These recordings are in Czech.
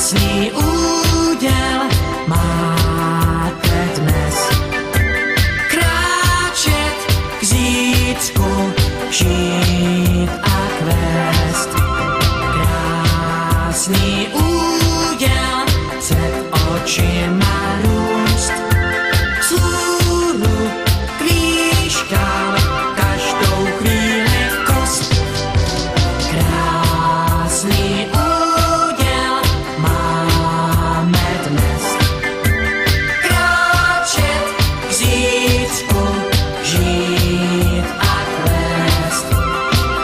Krásný úděl máte dnes. Kráčet k zítřku, žít a kvést. Krásný úděl před očima růst. Vzhůru k výškám každou chvíli v kost. Krásný úděl máme dnes. Kráčet k zítřku, žít a kvést.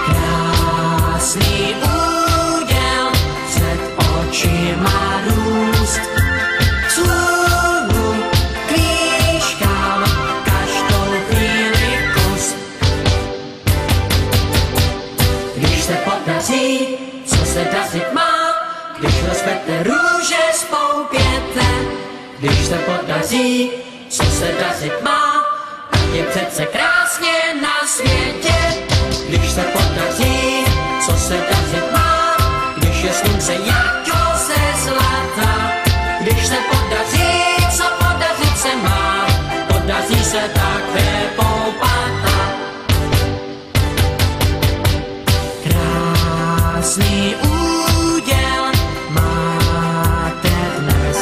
Krásný úděl před očima růst. Vzhůru k výškám každou chvíli kus. Když se podaří, co se dařit má, když rozkvete růže spoupěte. Když se podaří, co se dařit má, tak je přece krásně na světě. Když se podaří, co se dařit má, když je slunce jako ze zlata. Když se podaří, co podařit se má, podaří se také poupata. Krásný úděl máte dnes.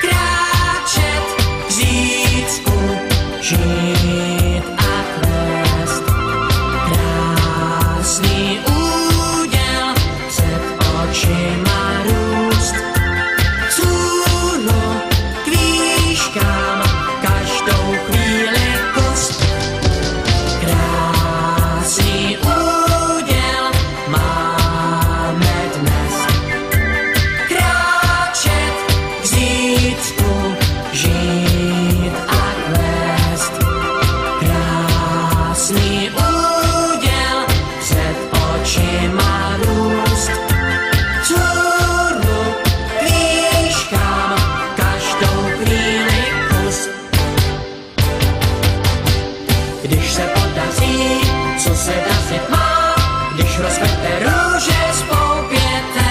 Kráčet k zítřku, žít a kvést. Krásný úděl před očima růst. Vzhůru k výškám každou chvíli kus. Krásný úděl máme dnes. Kráčet k zítřku, žít a kvést. Krásný úděl před očima růst. Vzhůru k výškám každou chvíli kus. Když se podaří, co se dařit má, když rozkvete růže spoupěte.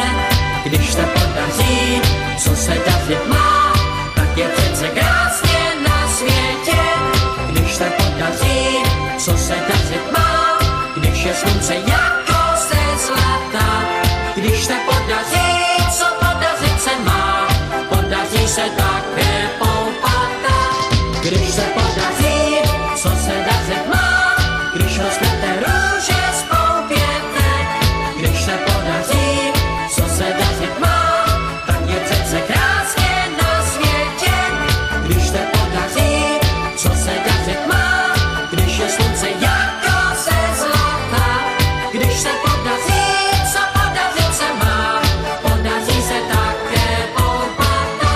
Když se podaří, co se dařit má, tak je přece krásně na světě. Když se podaří, co se dařit má, když je slunce jako ze zlata. Když se podaří, co podařit se má, podaří se také poupata. Když se podaří, co se dařit má, když rozkvete růže spoupěte. Když se podaří, co se dařit má, tak je přece krásně na světě. Když se podaří, co se dařit má, když je slunce jako ze zlata. Když se podaří, co podařit se má, podaří se také poupata.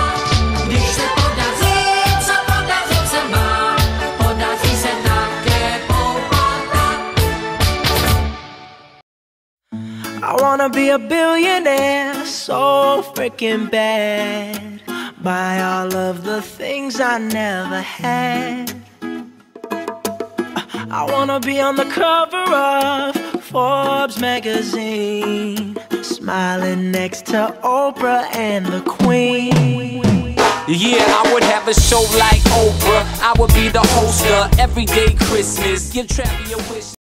Když se podaří, co podařit se má, podaří se také poupata. I wanna be a billionaire, so freaking bad. Buy all of the things I never had. I wanna be on the cover of Forbes magazine, smiling next to Oprah and the Queen. Yeah, I would have a show like Oprah. I would be the host of Everyday Christmas. Give Travis a wish.